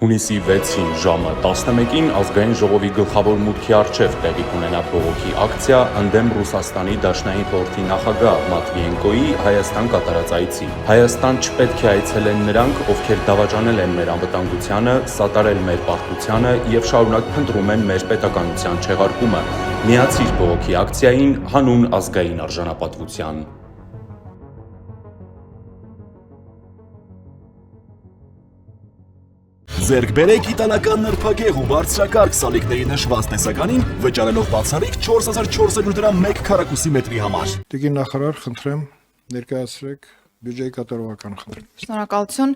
Հունիսի 6-ին ժամը 11-ին ազգային ժողովի գլխավոր մուտքի առջև տեղի կունենա բողոքի ակցիա ընդդեմ Ռուսաստանի Դաշնային խորհրդի նախագահ Մատվիենկոյի Հայաստան կատարած այցի։ Հայաստան չպետք է այցելեն նրանք, ովքեր դավաճանել են մեր անվտանգությանը, սատարել մեր պարտությանը եւ շարունակ փնտրում են մեր պետականության չեղարկումը։ Միացիր բողոքի ակցիային հանուն ազգային արժանապատվության։ Ձերք բերեք իտալական նրբագեղ ու բարձրակարգ սալիկների նշված տեսականին, վճարելով բացառիկ 4400 դրամ 1 քառակուսի մետրի համար։ Տիկին նախարար, խնդրեմ, ներկայացրեք բյուջեի կատարողական խնդրեմ։ Շնորհակալություն,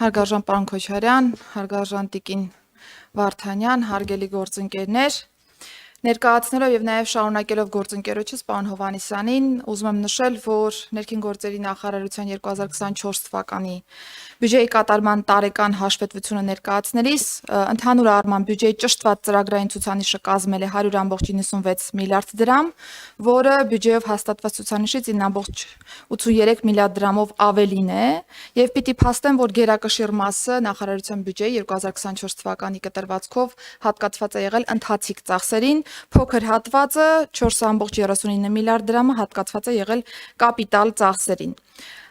հարգարժան պարոն Քոչարյան, հարգարժան տիկին Վարդանյան, հարգելի գործընկերներ, ներկայացնելով եւ նաեւ շարունակելով գործընկերոջս պարոն Հովհաննիսյանին, ուզում եմ նշել, որ ներքին գործերի նախարարության 2024 թվականի բյուջեի կատարման տարեկան հաշվետվությունը ներկայացնելիս ընդհանուր առմամբ բյուջեի ճշտված ծրագրային ցուցանիշը կազմել է 100.96 միլիարդ դրամ, որը բյուջեով հաստատված ցուցանիշից 9.83 միլիարդ դրամով ավելին է, եւ պիտի փաստեմ, որ գերակշիռ մասը նախարարության բյուջեի 2024 թվականի կտրվածքով հատկացված է եղել ընթացիկ ծախսերին, փոքր հատվածը 4.39 միլիարդ դրամը հատկացված է եղել կապիտալ ծախսերին։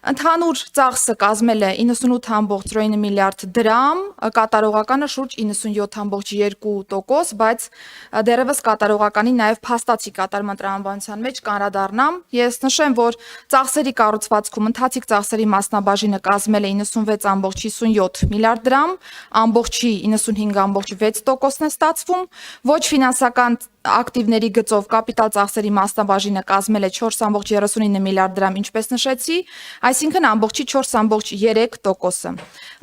Ընդհանուր ծախսը կազմել է 98.9 միլիարդ դրամ, կատարողականը շուրջ 97.2%, բայց դեռևս կատարողականի նաև փաստացի կատարման տրամաբանության մեջ կանրադառնամ։ Ես նշեմ, որ ծախսերի կառուցվածքում ընթացիկ ծախսերի մասնաբաժինը կազմել է 96.57 միլիարդ դրամ, ամբողջի 95.6%-ն է ստացվում, ոչ ֆինանսական ակտիվների գծով կապիտալ ծախսերի մասնաբաժինը կազմել է 4.39 միլիարդ դրամ, ինչպես նշեցի, այսինքն ամբողջի 4.3%-ը։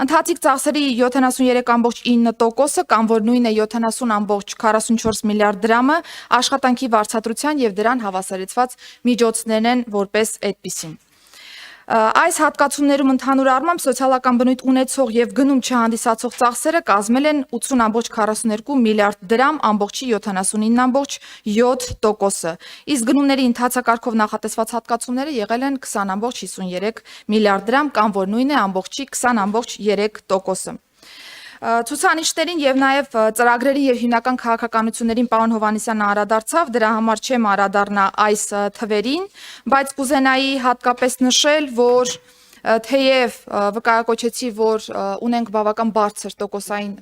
Ընթացիկ ծախսերի 73.9%-ը կամ որ նույնն է 70.44 միլիարդ դրամը աշխատանքի վարձատրության եւ դրան հավասարեցված միջոցներն են որպես այդպիսին։ Այս հատկացումներում ընդհանուր առմամբ սոցիալական բնույթ ունեցող եւ գնում չհանդիսացող ծախսերը կազմել են 80.42 միլիարդ դրամ, ամբողջի 79.7%-ը, իսկ գնումների ընթացակարգով նախատեսված հատկացումները եղել են 20.53 միլիարդ դրամ, կամ որ նույնն է ամբողջի 20.3%-ը։ Ցուցանիշներին եւ նաեւ ծրագրերի եւ հիմնական քաղաքականություններին պարոն Հովհաննիսյանը անդրադարձավ, դրա համար չեմ անդրադառնա այս թվերին, բայց կուզենայի հատկապես նշել, որ թեև վկայակոչեցի, որ ունենք բավական բարձր տոկոսային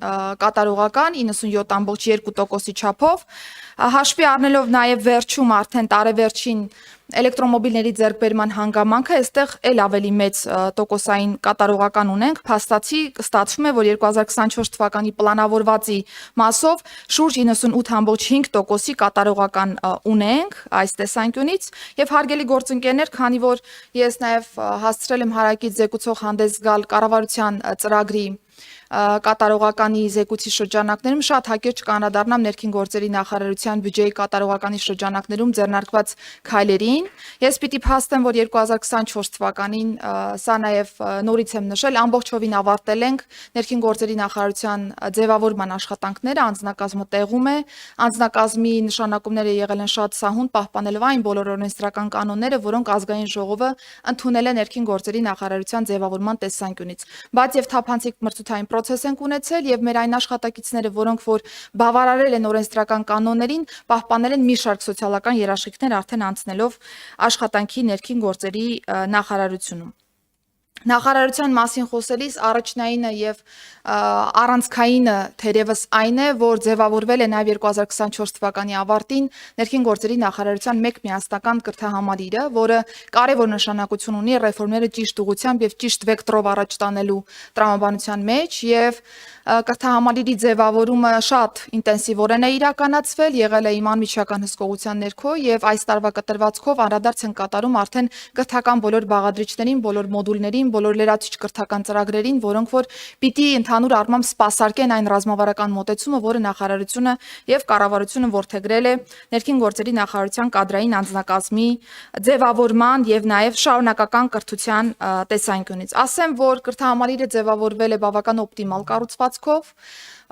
կատարողական 97.2%-ի չափով, հաշվի առնելով նաև վերջում արդեն տարեվերջին էլեկտրոմոբիլների ձեռքբերման հանգամանքը, այստեղ էլ ավելի մեծ տոկոսային կատարողական ունենք, փաստացի ստացվում է, որ 2024 թվականի պլանավորվածի մասով շուրջ 98.5%-ի կատարողական ունենք այս տեսանկյունից, եւ հարգելի գործընկերներ, քանի որ ես նաև հասցրել եմ հարակից զեկուցող հանդես գալ կառավարության ծրագրի կատարողականի զեկույցի շրջանակներում, շատ հակիրճ կանրադառնամ ներքին գործերի նախարարության բյուջեի կատարողականի շրջանակներում ձեռնարկված քայլերին։ Ես պիտի փաստեմ, որ 2024 թվականին սա նաև նորից եմ նշել, ամբողջովին ավարտել ենք ներքին գործերի նախարարության ձևավորման աշխատանքները, անձնակազմը տեղում է, անձնակազմի նշանակումները եղել են շատ սահուն, պահպանելով այն բոլոր օրենսդրական կանոնները, որոնք ազգային ժողովը ընդունել է ներքին գործերի նախարարության ձևավորման տեսանկյունից։ Բայց եւ թափանցիկ մրցութային process ենք ունեցել եւ մեր այն աշխատակիցները, որոնք որ բավարարել են օրենսդրական կանոններին, պահպանել են մի շարք սոցիալական երաշխիքներ արդեն անցնելով աշխատանքի ներքին գործերի նախարարությունում։ Նախարարության մասին խոսելիս առաջնայինը եւ առանցքայինը թերևս այն է, որ ձևավորվել է նաեւ 2024 թվականի ավարտին ներքին գործերի նախարարության մեկ միասնական կրթահամալիրը, որը կարևոր նշանակություն ունի ռեֆորմները ճիշտ ուղղությամբ եւ ճիշտ վեկտորով առաջ տանելու տրամաբանության մեջ, եւ կրթահամալիրի ձևավորումը շատ ինտենսիվորեն է իրականացվել, եղել է իմ անմիջական հսկողության ներքո եւ այս տարվա կտրվածքով անդրադարձ են կատարում արդեն կրթական բոլոր բաղադրիչներին, բոլոր մոդուլներին, բոլոր լրացիչ կրթական ծրագրերին, որոնք որ պիտի ընդհանուր առմամբ սպասարկեն այն ռազմավարական մոտեցումը, որը նախարարությունը եւ կառավարությունը որդեգրել է ներքին գործերի նախարարության կադրային անձնակազմի ձևավորման եւ նաեւ շարունակական կրթության տեսանկյունից։ Ասեմ, որ կրթահամալիրը ձևավորվել է բավական օպտիմալ կառուցվածքով,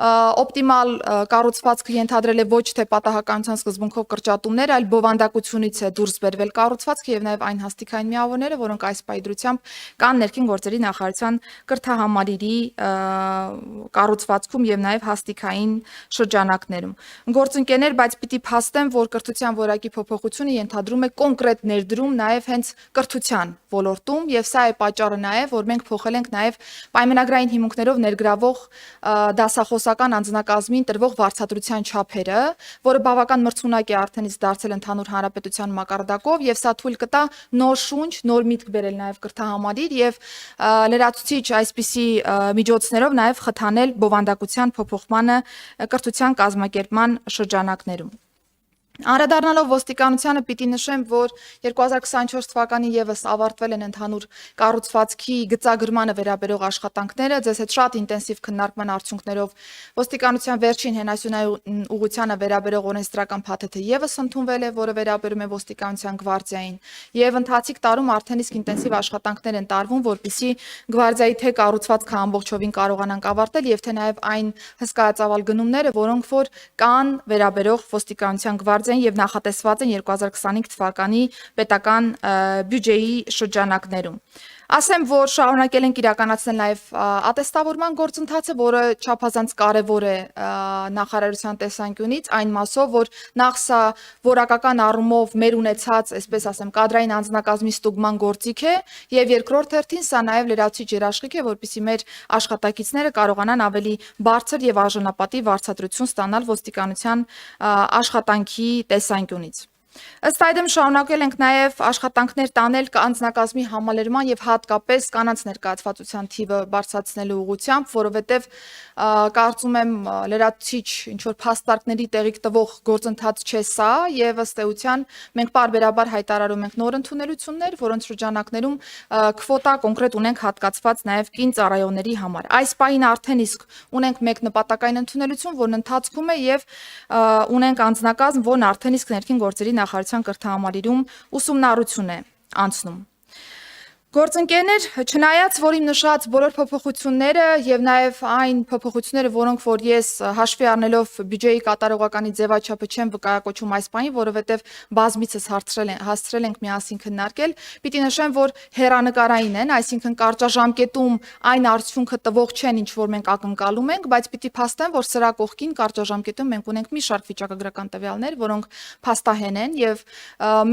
օպտիմալ կառուցվածքը ենթադրել է ոչ թե պատահականության սկզբունքով կրճատումներ, այլ բովանդակությունից է դուրս բերվել կառուցվածքը եւ նաեւ այն հաստիկային միավորները, որոնք այս պայդրությամբ կան ներքին գործերի նախարարության կրթահամալիրի կառուցվածքում եւ նաեւ հաստիկային շրջանակներում։ Գործընկերներ, բայց պիտի փաստեմ, որ կրթության որակի փոփոխությունը ենթադրում է կոնկրետ ներդրում նաեւ հենց կրթության ոլորտում եւ սա է պատճառը նաեւ, որ մենք փոխել ենք նաեւ պայմանագրային հիմունքներով ներգրավող դասախոսական անձնակազմին տրվող վարձատրության չափերը, որը բավական մրցունակ է արդեն իսկ դարձել ընդհանուր հանրապետության մակարդակով եւ սա թույլ կտա նոր շունչ, նոր միտք բերել նաեւ կրթահամալիր եւ լրացուցիչ այսպիսի միջոցներով նաեւ խթանել բովանդակության փոփոխմանը կրթության կազմակերպման շրջանակներում։ Անդրադառնալով ոստիկանությանը պիտի նշեմ, որ 2024 թվականին եւս ավարտվել են ընդհանուր կառուցվածքի գծագրմանը վերաբերող աշխատանքները, ձեզ հետ շատ ինտենսիվ քննարկման արդյունքներով ոստիկանության վերջին հենասյունային ուղղությանը վերաբերող օրենսդրական փաթեթը եւս ընդունվել է, որը վերաբերում է ոստիկանության գվարդիային, եւ ընթացիկ տարում արդեն իսկ ինտենսիվ աշխատանքներ են տարվում, որպեսզի գվարդիայի թե կառուցվածքը ամբողջովին կարողանանք ավարտել եւ թե նաեւ այն հսկայածավալ գնումները, որոնք որ կան վերաբերող ոստիկանության գվարդիային եւ նախատեսված են 2025 թվականի պետական բյուջեի շրջանակներում։ Ասեմ, որ շարունակել ենք իրականացնել նաև ատեստավորման գործընթացը, որը չափազանց կարևոր է նախարարության տեսանկյունից, այն մասով, որ նախ սա որակական առումով մեր ունեցած, այսպես ասեմ, կադրային անձնակազմի ստուգման գործիք է, եւ երկրորդ հերթին սա նաև լրացուցիչ երաշխիք է, որպեսզի մեր աշխատակիցները կարողանան ավելի բարձր եւ արժանապատիվ վարձատրություն ստանալ ոստիկանության աշխատանքի տեսանկյունից։ Ըստ այդմ շարունակել ենք նաև աշխատանքներ տանել անձնակազմի համալրման եւ հատկապես կանանց ներկայացվածության թիվը բարձրացնելու ուղղությամբ, որովհետեւ կարծում եմ լրացուցիչ ինչ որ փաստարկների տեղիք տվող գործընթաց չէ սա եւ ըստ էության մենք պարբերաբար հայտարարում ենք նոր ընդունելություններ, որոնց շրջանակներում քվոտա կոնկրետ ունենք հատկացված նաև կին ծառայողների համար։ Այս պահին արդեն իսկ ունենք մեկ նպատակային ընդունելություն, որն ընթացքում է եւ ունենք անձնակազմ, որն արդեն իսկ ներքին գործերի նախարարության կրթահամալիրում ուսումնառություն է անցնում։ Գործընկերներ, չնայած որ իմ նշած բոլոր փոփոխությունները եւ նաեւ այն փոփոխությունները, որոնք որ ես հաշվի առնելով բյուջեի կատարողականի ձևաչափը չեմ վկայակոչում այս պահին, որովհետեւ բազմիցս հասցրել ենք միասին քննարկել, պիտի նշեմ, որ հերանեկարային են, այսինքն կարճաժամկետում այն արդյունքը տվող չեն, ինչ որ մենք ակնկալում ենք, բայց պիտի փաստեմ, որ սրա կողքին կարճաժամկետում մենք ունենք մի շարք վիճակագրական տվյալներ, որոնք փաստահեն են եւ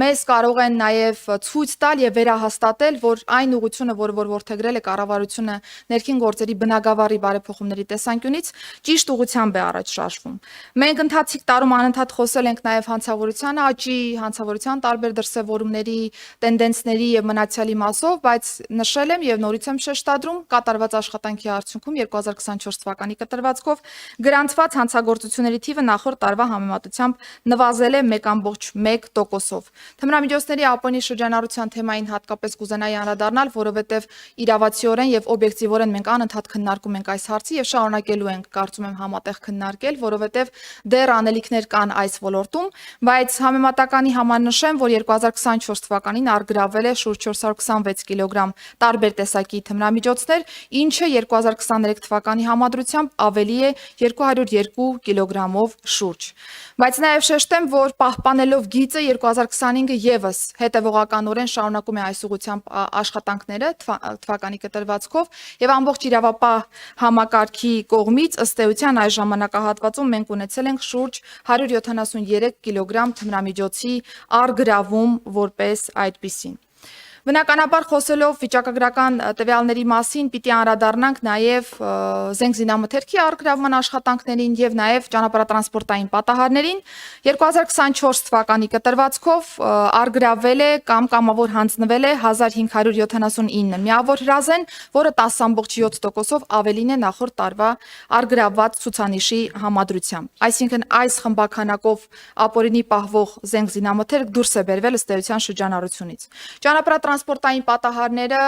մեզ կարող են նաեւ ցույց տալ եւ վերահաստատել, որ այն ուղղությունը, որը որդեգրել է կառավարությունը ներքին գործերի բնագավառի բարեփոխումների տեսանկյունից, ճիշտ ուղղությամբ է առաջ շարժվում։ Մենք ընթացիկ տարում անընդհատ խոսել ենք նաև հանցավորության աճի, հանցավորության տարբեր դրսևորումների, տենդենսների եւ մնացյալի մասով, բայց նշել եմ եւ նորից եմ շեշտադրում, կատարված աշխատանքի արդյունքում 2024 թվականի կտրվածքով գրանցված հանցագործությունների թիվը նախորդ տարվա համեմատությամբ նվազել է 1.1%-ով։ Թմրամիջոցների ԱՊՆ-ի շրջանառության թեմային հատկապես կուզենայի անդրադառնալ, որովհետև իրավացիորեն եւ օբյեկտիվորեն մենք անընդհատ քննարկում ենք այս հարցը եւ շարունակելու ենք, կարծում եմ, համատեղ քննարկել, որովհետև դեռ անելիքներ կան այս ոլորտում, բայց համեմատականի համար նշեմ, որ 2024 թվականին արգրավել է շուրջ 426 կիլոգրամ տարբեր տեսակի թմրամիջոցներ, ինչը 2023 թվականի համադրությամբ ավելի է 202 կիլոգրամով շուրջ։ Բայց նաեւ շեշտեմ, որ պահպանելով գիծը 2025-ը եւս հետեւողականորեն շարունակում է այս ուղղությամբ աշխատանքները թվականի կտրվածքով եւ ամբողջ իրավապահ համակարգի կողմից ըստ էության այս ժամանակահատվածում մենք ունեցել ենք շուրջ 173 կիլոգրամ թմրամիջոցի արգրավում որպես այդպիսին։ Բնականաբար խոսելով վիճակագրական տվյալների մասին պիտի անդրադառնանք նաև զենքզինամթերքի արգրավման աշխատանքներին եւ նաև ճանապարհատրանսպորտային պատահարներին 2024 թվականի կտրվածքով արգրավել է կամ կամավոր հանձնվել է 1579 միավոր հրազեն, որը 10.7%-ով ավելին է նախորդ տարվա արգրավված ցուցանիշի համադրությամբ։ Այսինքն այս խմբականակով ապօրինի պահվող զենքզինամթերք դուրս է բերվել ըստ էության շրջանառությունից։ Տրանսպորտային պատահարները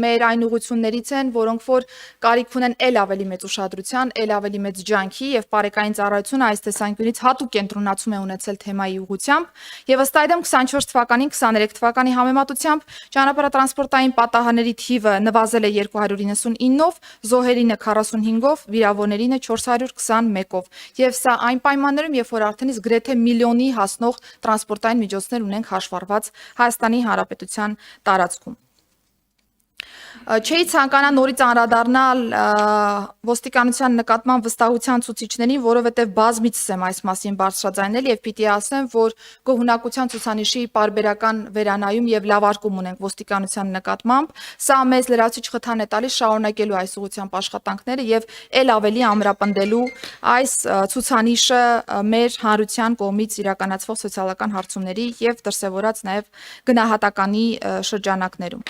մեր այն ուղղություններից են, որոնք որ կարիք ունեն ել ավելի մեծ ուշադրության, ել ավելի մեծ ջանքի եւ բարեկային ծառայությունը այս տեսանկյունից հատուկ կենտրոնացում է ունեցել թեմայի ուղղությամբ եւ ըստ այդմ 24 թվականին 23 թվականի համեմատությամբ ճանապարհատրանսպորտային պատահարների թիվը նվազել է 299-ով, զոհերինը 45-ով, վիրավորներինը 421-ով եւ սա այն պայմաններում, երբ որ արդեն իսկ գրեթե միլիոնի հասնող տրանսպորտային միջոցներ ունենք հաշվառված Հայաստանի Հանրապետության տարածքում։ Չէի ցանկանա նորից անդրադառնալ ոստիկանության նկատմամբ վստահության ցուցիչներին, որովհետև բազմիցս եմ այս մասին բարձրաձայնել եւ պիտի ասեմ, որ գոհունակության ցուցանիշի պարբերական վերանայում եւ լավարկում ունենք ոստիկանության նկատմամբ։ Սա մեզ լրացուցիչ խթան է տալիս շարունակելու այս ուղղությամբ աշխատանքները եւ ել ավելի ամրապնդելու այս ցուցանիշը մեր հանրության կողմից իրականացվող սոցիալական հարցումների եւ դրսեւորած նաեւ գնահատականի շրջանակներում։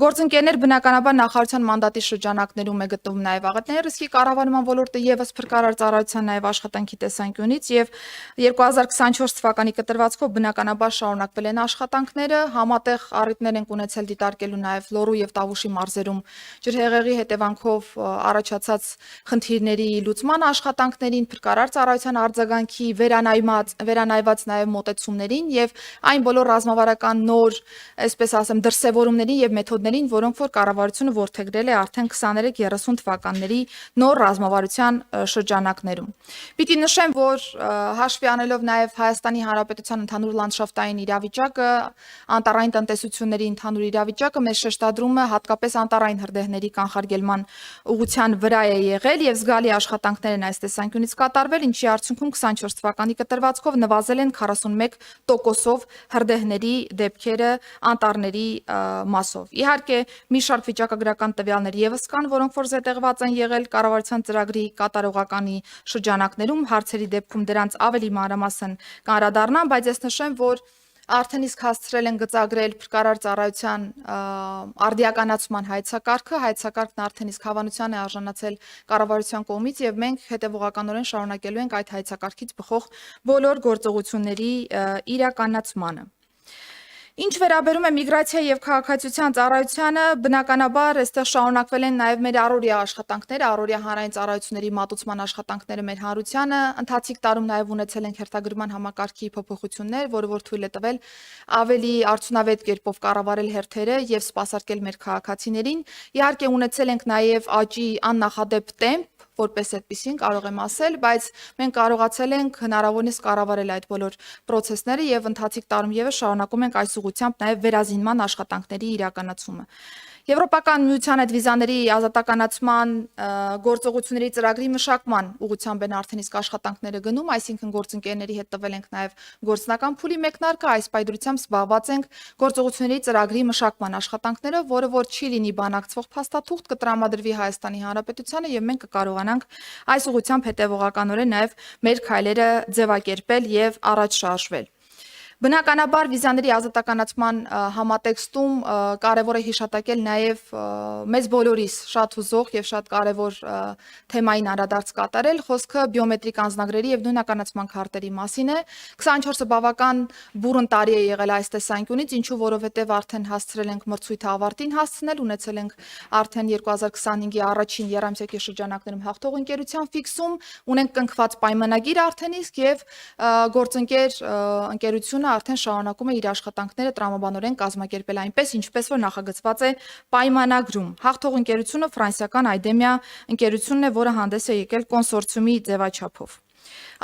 Գործընկերներ բնականաբար նախարարության մանդատի շրջանակներում է գտնվում նաև աղետների ռիսկի կառավարման ոլորտը եւս փրկարար ծառայության նաև աշխատանքի տեսանկյունից եւ 2024 թվականի կտրվածքով բնականաբար շարունակվել են աշխատանքները, համատեղ առիթներ են ունեցել դիտարկելու նաև Լոռու եւ Տավուշի մարզերում ջրհեղեղի հետևանքով առաջացած խնդիրների լուծման աշխատանքներին, փրկարար ծառայության արձագանքի վերանայված նաև մոտեցումներին եւ այն բոլոր ռազմավարական նոր, այսպես ասեմ, դրսևորումներին եւ մեթոդներին, որոնք որ կառավարությունը որդեգրել է արդեն 23-30 թվականների նոր ռազմավարության շրջանակներում։ Պիտի նշեմ, որ հաշվի առնելով նաև Հայաստանի Հանրապետության ընդհանուր լանդշաֆտային իրավիճակը, անտառային տնտեսությունների ընդհանուր իրավիճակը մեզ շեշտադրում է հատկապես անտառային հրդեհների կանխարգելման ուղղության վրա է եղել եւ զգալի աշխատանքներ են այս տեսանկյունից կատարվել, ինչի արդյունքում 24 թվականի կտրվածքով նվազել են 41%-ով հրդեհների դեպքերը անտառների մասով։ Իհարկե, մի շարք վիճակագրական տվյալներ եւս կան, որոնք որ զետեղված են եղել կառավարության ծրագրի կատարողականի շրջանակներում, հարցերի դեպքում դրանց ավելի մանրամասն կանդրադառնամ, բայց ես նշեմ, որ արդեն իսկ հասցրել են գծագրել փրկարար ծառայության արդիականացման հայեցակարգն արդեն իսկ հավանության է արժանացել կառավարության կողմից եւ մենք հետեւողականորեն շարունակելու ենք այդ հայեցակարգից բխող բոլոր գործողությունների իրականացմանը։ Ինչ վերաբերում է միգրացիա եւ քաղաքացիության ծառայությանը, բնականաբար այստեղ շարունակվել են նաեւ մեր առօրյա աշխատանքները, առօրյա հանրային ծառայությունների մատուցման աշխատանքները մեր հանրությանը, ընթացիկ տարում նաեւ ունեցել ենք հերթագրման համակարգի փոփոխություններ, որը որ թույլ է տվել ավելի արդյունավետ կերպով կառավարել հերթերը եւ սպասարկել մեր քաղաքացիներին։ Իհարկե ունեցել ենք նաեւ աճի աննախադեպ տեմպ, որպես այդպեսին կարող եմ ասել, բայց մենք կարողացել ենք հնարավորինս կառավարել այդ բոլոր process-ները եւ ընթացիկ տարում եւս շարունակում ենք այս ուղղությամբ նաեւ վերազինման աշխատանքների իրականացումը։ Եվրոպական միության այդ վիզաների ազատականացման գործողությունների ծրագրի մշակման ուղղությամբ են արդեն իսկ աշխատանքները գնում, այսինքն գործընկերների հետ տվել ենք նաեւ գործնական փուլի մեկնարկը, այս պայդրությամբ զբաղված ենք գործողությունների ծրագրի մշակման աշխատանքներով, որը որ չի լինի բանակցվող փաստաթուղթ կտրամադրվի Հայաստանի Հանրապետությանը եւ մենք կկարողանանք այս ուղղությամբ հետեւողականորեն նաեւ մեր քայլերը ձևակերպել եւ առաջ շարժվել։ Բնականաբար վիզաների ազատականացման համատեքստում կարևոր է հիշատակել նաև մեզ բոլորիս շատ հուզող եւ շատ կարևոր թեմային անդրադարձ կատարել, խոսքը բիոմետրիկ անձնագրերի եւ նույնականացման քարտերի մասին է։ 24-ը բավական բուռն տարի է եղել այս տեսանկյունից, ինչու որովհետեւ արդեն հասցրել ենք մրցույթը ավարտին հասցնել, ունեցել ենք արդեն 2025-ի առաջին երամսյակի շրջանակներում հաղթող ընկերության ֆիքսում, ունենք կնքված պայմանագիր արդեն իսկ եւ գործընկեր ընկերությունը արդեն շարունակում է իր աշխատանքները տրամաբանորեն կազմակերպել այնպես, ինչպես որ նախագծված է պայմանագրում։ Հաղթող ընկերությունը ֆրանսիական Idemia ընկերությունն է, որը հանդես է եկել կոնսորցիումի ձևաչափով։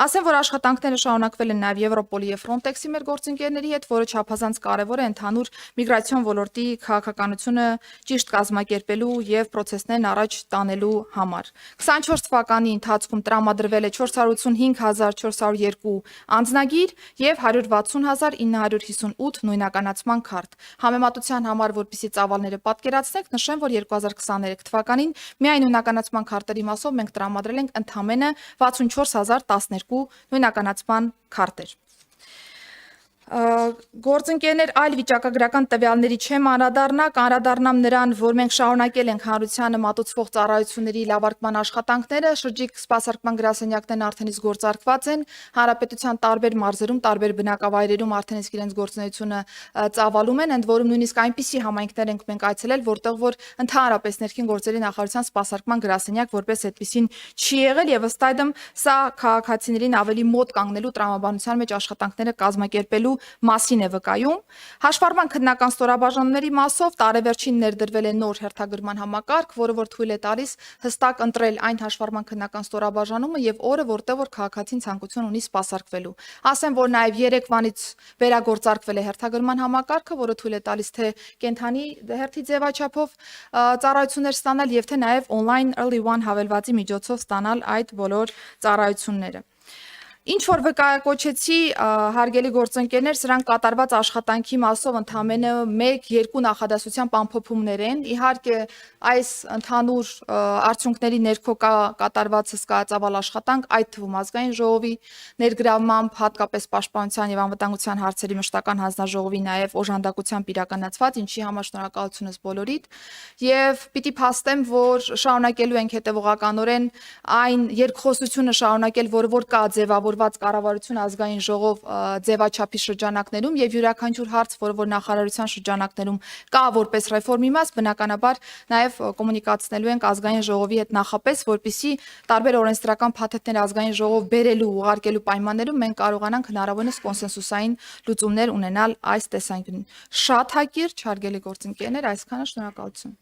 Ասեմ, որ աշխատանքները շարունակվել են նաև Եվրոպոլի եւ Frontex-ի մեր գործընկերների հետ, որը չափազանց կարևոր է ընդհանուր միգրացիոն ոլորտի քաղաքականությունը ճիշտ կազմակերպելու եւ process-ներն առաջ տանելու համար։ 24 թվականի ընթացքում տրամադրվել է 485,402 անձնագիր եւ 160,958 նույնականացման քարտ։ Համեմատության համար, որպեսզի ծավալները պատկերացնենք, նշեմ, որ 2023 թվականին միայն նույնականացման քարտերի մասով մենք տրամադրել ենք ընդամենը 64,012 նույնականացման քարտեր։ Գործընկերներ այլ վիճակագրական տվյալների չեմ անդրադառնամ նրան, որ մենք շարունակել ենք հանրությանը մատուցվող ծառայությունների լավարկման աշխատանքները, շրջիկ սպասարկման գրասենյակներն արդեն իսկ գործարկված են, հանրապետության տարբեր մարզերում, տարբեր բնակավայրերում արդեն իսկ իրենց գործունեությունը ծավալում են, ընդ որում նույնիսկ այնպիսի համայնքներ ենք մենք այցելել, որտեղ որ ընդհանրապես ներքին գործերի նախարարության սպասարկման գրասենյակ որպես այդպեսին չի եղել եւ ըստ այդմ սա քաղաքացիներին ավելի մոտ կանգնելու տրամաբանության մեջ աշխատանքները կազմակերպելու մասին է վկայում։ Հաշվառման քննական ստորաբաժանումների մասով տարեվերջին ներդրվել է նոր հերթագրման համակարգ, որը որ թույլ է տալիս հստակ ընտրել այն հաշվառման քննական ստորաբաժանումը եւ օրը, որտեղ որ քաղաքացին ցանկություն ունի սպասարկվելու։ Ասեմ, որ նաեւ երեկվանից վերագործարկվել է հերթագրման համակարգը, որը թույլ է տալիս թե կենթանի հերթի ձևաչափով ծառայություններ ստանալ եւ թե նաեւ on-line early one հավելվածի միջոցով ստանալ այդ բոլոր ծառայությունները։ Ինչ որ վկայակոչեցի հարգելի գործընկերներ, սրանք կատարված աշխատանքի մասով ընդամենը 1-2 նախադասությամբ ամփոփումներ են։ Իհարկե, այս ընդհանուր արդյունքների ներքո կա կատարված հսկայածավալ աշխատանք, այդ թվում ազգային ժողովի ներգրավմամբ, հատկապես պաշտպանության եւ անվտանգության հարցերի մշտական հանձնաժողովի նաեւ օժանդակությամբ իրականացված, ինչի համար շնորհակալությունս բոլորիդ։ Եվ պիտի փաստեմ, որ շարունակելու ենք հետևողականորեն այն երկխոսությունը շարունակել, որ կա ձևավորված կառավարություն ազգային ժողով ձևաչափի շրջանակներում եւ յուրաքանչյուր հարց, որ նախարարության շրջանակներում կա որպես ռեֆորմի մաս, բնականաբար նաեւ կոմունիկացնելու ենք ազգային ժողովի հետ նախապես, որպիսի տարբեր օրենսդրական փաթեթներ ազգային ժողով բերելու ուղարկելու պայմաններում մենք կարողանանք հնարավորինս կոնսենսուսային լուծումներ ունենալ այս տեսանկյունին։ Շատ հակիրճ, հարգելի գործընկերներ, այսքանը, շնորհակալություն։